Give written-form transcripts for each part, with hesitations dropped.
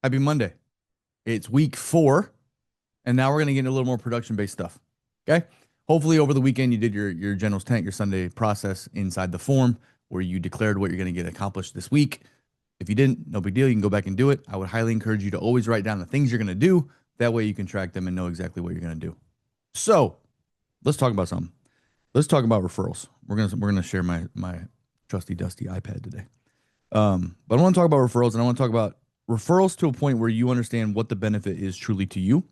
Happy Monday. It's week 4, and now we're going to get into a little more production-based stuff. Okay? Hopefully over the weekend you did your general's tent, your Sunday process inside the form where you declared what you're going to get accomplished this week. If you didn't, no big deal. You can go back and do it. I would highly encourage you to always write down the things you're going to do. That way you can track them and know exactly what you're going to do. So let's talk about something. Let's talk about referrals. We're gonna share my trusty dusty iPad today. But I want to talk about referrals, and I want to talk about referrals to a point where you understand what the benefit is truly to you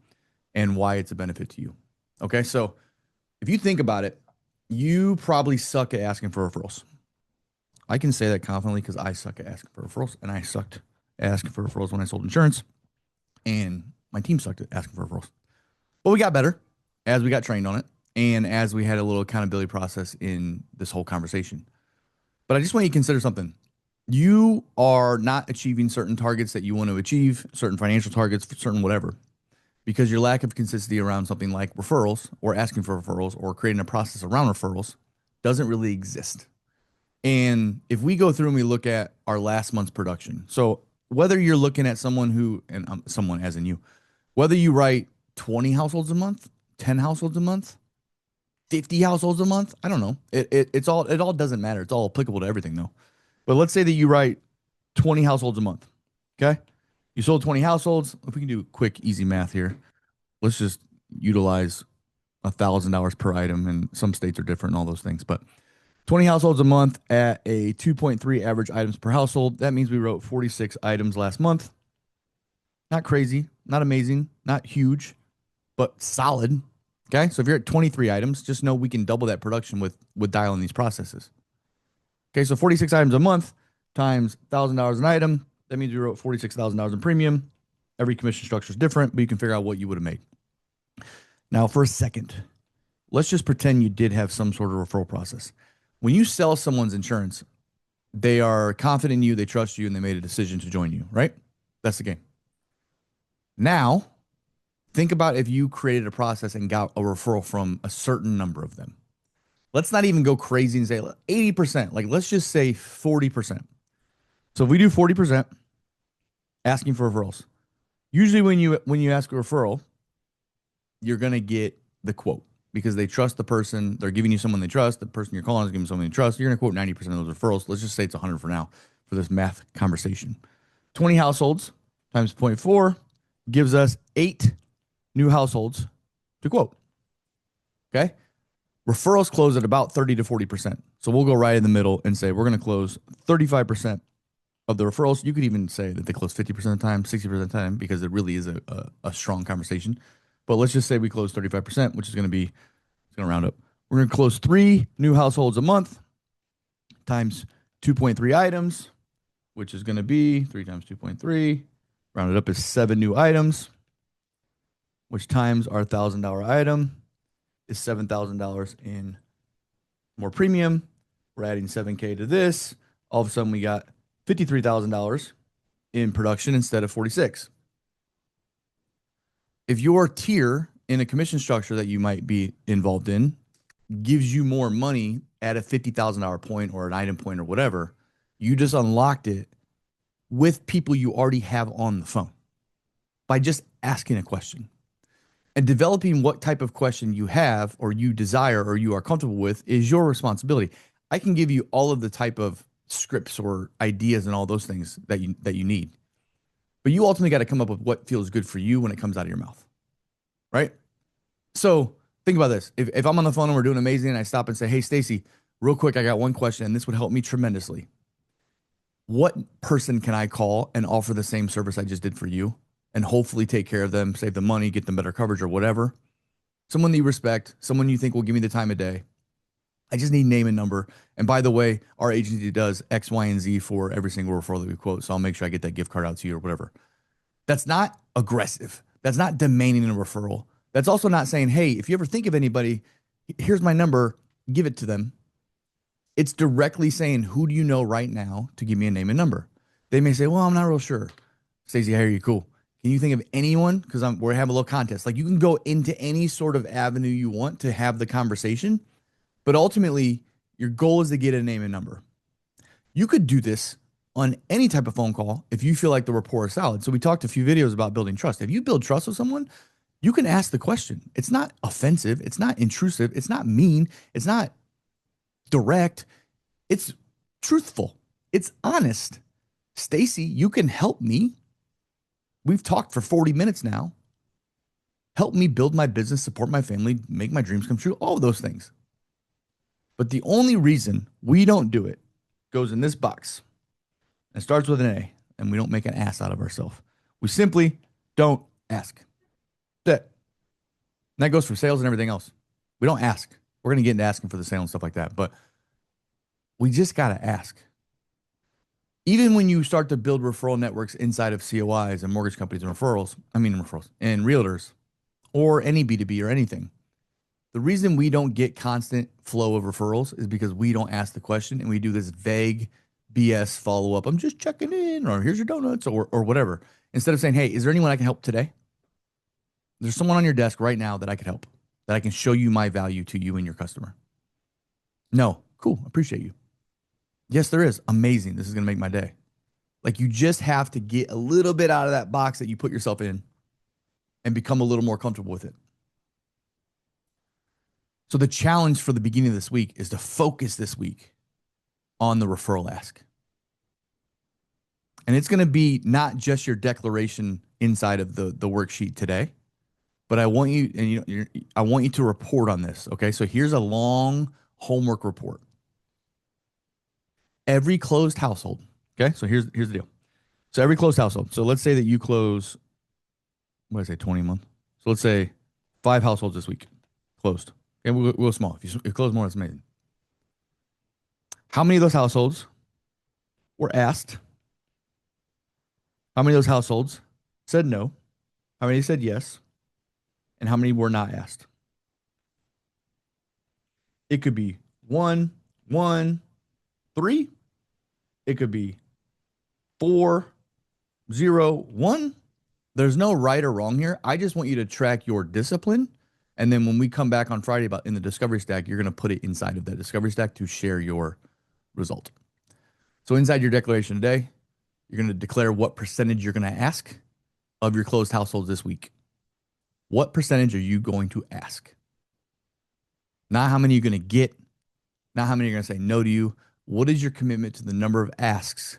and why it's a benefit to you. Okay, so if you think about it, you probably suck at asking for referrals. I can say that confidently because I suck at asking for referrals, and I sucked at asking for referrals when I sold insurance, and my team sucked at asking for referrals. But we got better as we got trained on it, and as we had a little accountability process in this whole conversation. But I just want you to consider something. You are not achieving certain targets that you want to achieve, certain financial targets, certain whatever, because your lack of consistency around something like referrals or asking for referrals or creating a process around referrals doesn't really exist. And if we go through and we look at our last month's production, so whether you're looking at someone who, and someone as in you, whether you write 20 households a month, 10 households a month, 50 households a month, I don't know. It all doesn't matter. It's all applicable to everything though. But let's say that you write 20 households a month. Okay. You sold 20 households. If we can do quick, easy math here, let's just utilize $1,000 per item. And some states are different and all those things. But 20 households a month at a 2.3 average items per household. That means we wrote 46 items last month. Not crazy, not amazing, not huge, but solid. Okay. So if you're at 23 items, just know we can double that production with dialing these processes. Okay, so 46 items a month times $1,000 an item. That means we wrote $46,000 in premium. Every commission structure is different, but you can figure out what you would have made. Now, for a second, let's just pretend you did have some sort of referral process. When you sell someone's insurance, they are confident in you, they trust you, and they made a decision to join you, right? That's the game. Now, think about if you created a process and got a referral from a certain number of them. Let's not even go crazy and say 80%. Like, let's just say 40%. So if we do 40% asking for referrals, usually when you ask a referral, you're gonna get the quote because they trust the person. They're giving you someone they trust. The person you're calling is giving someone they trust. You're gonna quote 90% of those referrals. Let's just say it's 100 for now for this math conversation. 20 households times 0.4 gives us 8 new households to quote. Okay. Referrals close at about 30 to 40%. So we'll go right in the middle and say we're going to close 35% of the referrals. You could even say that they close 50% of the time, 60% of the time, because it really is a strong conversation. But let's just say we close 35%, which is going to be, it's going to round up. We're going to close 3 new households a month times 2.3 items, which is going to be 3 times 2.3, rounded up is 7 new items, which times our $1,000 item is $7,000 in more premium. We're adding 7K to this. All of a sudden, we got $53,000 in production instead of 46. If your tier in a commission structure that you might be involved in gives you more money at a $50,000 point or an item point or whatever, you just unlocked it with people you already have on the phone by just asking a question. And developing what type of question you have or you desire or you are comfortable with is your responsibility. I can give you all of the type of scripts or ideas and all those things that you need. But you ultimately got to come up with what feels good for you when it comes out of your mouth. Right? So think about this. If I'm on the phone and we're doing amazing and I stop and say, hey, Stacy, real quick, I got one question and this would help me tremendously. What person can I call and offer the same service I just did for you? And hopefully take care of them, save them money, get them better coverage or whatever. Someone that you respect, someone you think will give me the time of day. I just need name and number. And by the way, our agency does X, Y, and Z for every single referral that we quote. So I'll make sure I get that gift card out to you or whatever. That's not aggressive. That's not demanding a referral. That's also not saying, hey, if you ever think of anybody, here's my number, give it to them. It's directly saying, who do you know right now to give me a name and number? They may say, well, I'm not real sure. Stacey, how are you? Cool. Can you think of anyone? Because we're having a little contest. Like you can go into any sort of avenue you want to have the conversation, but ultimately your goal is to get a name and number. You could do this on any type of phone call if you feel like the rapport is solid. So we talked a few videos about building trust. If you build trust with someone, you can ask the question. It's not offensive. It's not intrusive. It's not mean. It's not direct. It's truthful. It's honest. Stacy, you can help me. We've talked for 40 minutes now. Help me build my business, support my family, make my dreams come true, all of those things. But the only reason we don't do it goes in this box. It starts with an A, and we don't make an ass out of ourselves. We simply don't ask. That. And that goes for sales and everything else. We don't ask. We're going to get into asking for the sale and stuff like that. But we just got to ask. Even when you start to build referral networks inside of COIs and mortgage companies and referrals and realtors or any B2B or anything, the reason we don't get constant flow of referrals is because we don't ask the question and we do this vague BS follow up. I'm just checking in, or here's your donuts, or whatever. Instead of saying, hey, is there anyone I can help today? There's someone on your desk right now that I can help, that I can show you my value to you and your customer. No, cool, appreciate you. Yes, there is. Amazing. This is going to make my day. Like, you just have to get a little bit out of that box that you put yourself in and become a little more comfortable with it. So the challenge for the beginning of this week is to focus this week on the referral ask. And it's going to be not just your declaration inside of the worksheet today, but I want you, and I want you to report on this. Okay. So here's a long homework report. Every closed household. Okay. So here's the deal. So every closed household. So let's say that you close, what did I say, 20 a month. So let's say 5 households this week closed. Okay. We'll go small. If you close more, that's amazing. How many of those households were asked? How many of those households said no? How many said yes? And how many were not asked? It could be 1, 1, 3. It could be 4, 0, 1. There's no right or wrong here. I just want you to track your discipline. And then when we come back on Friday in the discovery stack, you're going to put it inside of that discovery stack to share your result. So inside your declaration today, you're going to declare what percentage you're going to ask of your closed households this week. What percentage are you going to ask? Not how many you're going to get, not how many are going to say no to you. What is your commitment to the number of asks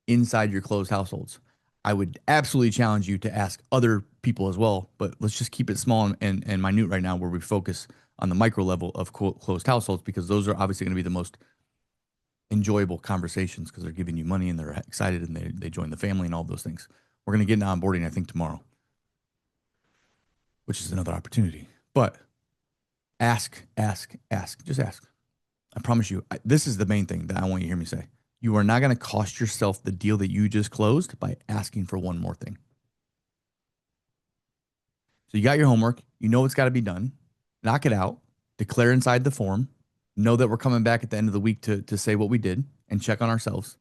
inside your closed households? I would absolutely challenge you to ask other people as well, but let's just keep it small and minute right now, where we focus on the micro level of closed households, because those are obviously going to be the most enjoyable conversations, because they're giving you money and they're excited and they join the family and all those things. We're going to get into onboarding, I think, tomorrow, which is another opportunity. But ask. Just ask. I promise you, this is the main thing that I want you to hear me say. You are not going to cost yourself the deal that you just closed by asking for one more thing. So you got your homework. You know what's got to be done. Knock it out. Declare inside the form. Know that we're coming back at the end of the week to say what we did and check on ourselves.